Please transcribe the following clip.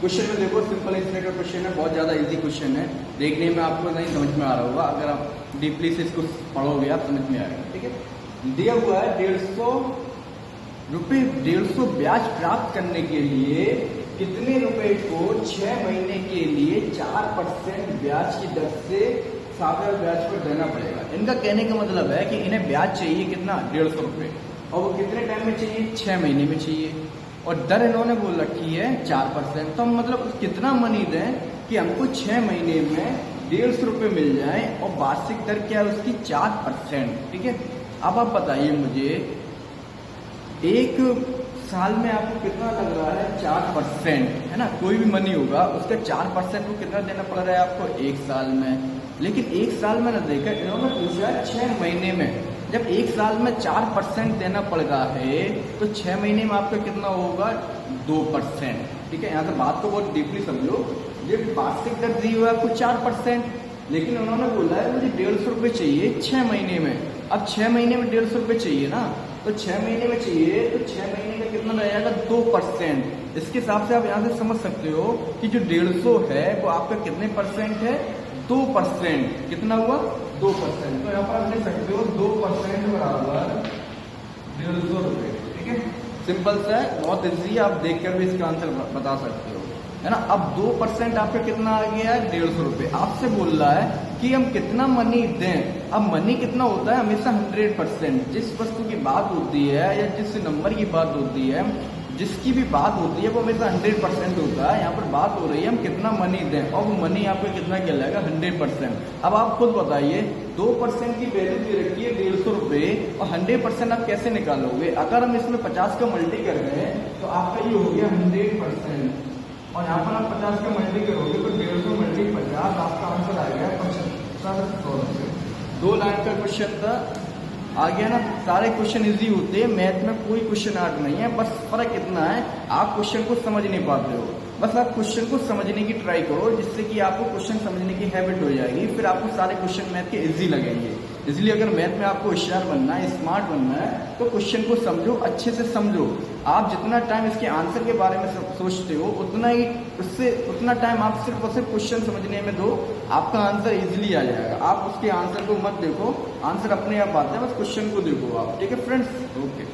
Question में देखो simple इसमें का क्वेश्चन है, बहुत ज़्यादा इजी क्वेश्चन है, देखने में आपको नहीं समझ में आ रहा होगा, अगर आप डीपली से इसको पढ़ोगे आप समझ में आएगा। ठीक है, दिया हुआ है 150 ब्याज प्राप्त करने के लिए कितने रुपए को 6 महीने के लिए 4% ब्याज की दर से साधारण ब्याज पर देना पड़ेगा। इनका कहने का मतलब है कि इन्हें ब्याज चाहिए कितना, 150 रुपये, और वो कितने टाइम में चाहिए, 6 महीने में चाहिए, और दर इन्होंने बोल रखी है 4%। तो हम मतलब कितना मनी दें कि हमको 6 महीने में 150 रुपये मिल जाए, और वार्षिक दर क्या है उसकी 4%। ठीक है, अब आप बताइए मुझे एक साल में आपको कितना लग रहा है, 4%, है ना, कोई भी मनी होगा उसका 4% को कितना देना पड़ रहा है आपको एक साल में। लेकिन एक साल में ना देकर इन्होंने पूछा 6 महीने में, जब एक साल में 4% देना पड़ रहा है तो 6 महीने में आपका कितना होगा, 2%। ठीक है, यहाँ से बात को बहुत डीपली समझो, ये वार्षिक दर दी हुआ है आपको 4%, लेकिन उन्होंने बोला है मुझे 150 रुपये चाहिए 6 महीने में। अब 6 महीने में 150 रुपये चाहिए ना, तो 6 महीने में चाहिए तो 6 महीने का कितना रहेगा, 2%। इसके हिसाब से आप यहाँ से समझ सकते हो कि जो 150 है वो आपका कितने परसेंट है, 2%। कितना हुआ, 2%। तो यहाँ पर आप लिख सकते हो 2% बराबर 150 रुपये। ठीक है, सिंपल सा है, बहुत ईजी है, आप देखकर भी इसका आंसर बता सकते हो, है ना। अब 2% आपका कितना आ गया है, 150 रुपये। आपसे बोल रहा है कि हम कितना मनी दें। अब मनी कितना होता है, हमेशा 100%। जिस वस्तु की बात होती है या जिस नंबर की बात होती है, जिसकी भी बात होती है वो हमेशा 100% होता है। यहाँ पर बात हो रही है हम कितना मनी दें, और वो मनी आपको कितना कहलाएगा, 100%। अब आप खुद बताइए, 2% की वैल्यू दे रखी है 150 रुपये, और 100% आप कैसे निकालोगे। अगर हम इसमें 50 का मल्टी कर रहे हैं तो आपका ये हो गया 100%, और यहाँ पर आप 50 का मल्टी करोगे तो 150 मल्टी 50, आपका आंसर आ गया 7500 रुपये। 2 लाइन का क्वेश्चन था, आ गया ना। सारे क्वेश्चन इजी होते हैं, मैथ में कोई क्वेश्चन हार्ड नहीं है, बस फर्क इतना है आप क्वेश्चन को समझ नहीं पाते हो। बस आप क्वेश्चन को समझने की ट्राई करो, जिससे कि आपको क्वेश्चन समझने की हैबिट हो जाएगी, फिर आपको सारे क्वेश्चन मैथ के इजी लगेंगे। इसलिए अगर मैथ में आपको होशियार बनना है, स्मार्ट बनना है, तो क्वेश्चन को समझो, अच्छे से समझो। आप जितना टाइम इसके आंसर के बारे में सोचते हो उतना टाइम आप सिर्फ और सिर्फ क्वेश्चन समझने में दो, आपका आंसर इजीली आ जाएगा। आप उसके आंसर को मत देखो, आंसर अपने आप आता है, बस क्वेश्चन को देखो आप। ठीक है फ्रेंड्स, ओके।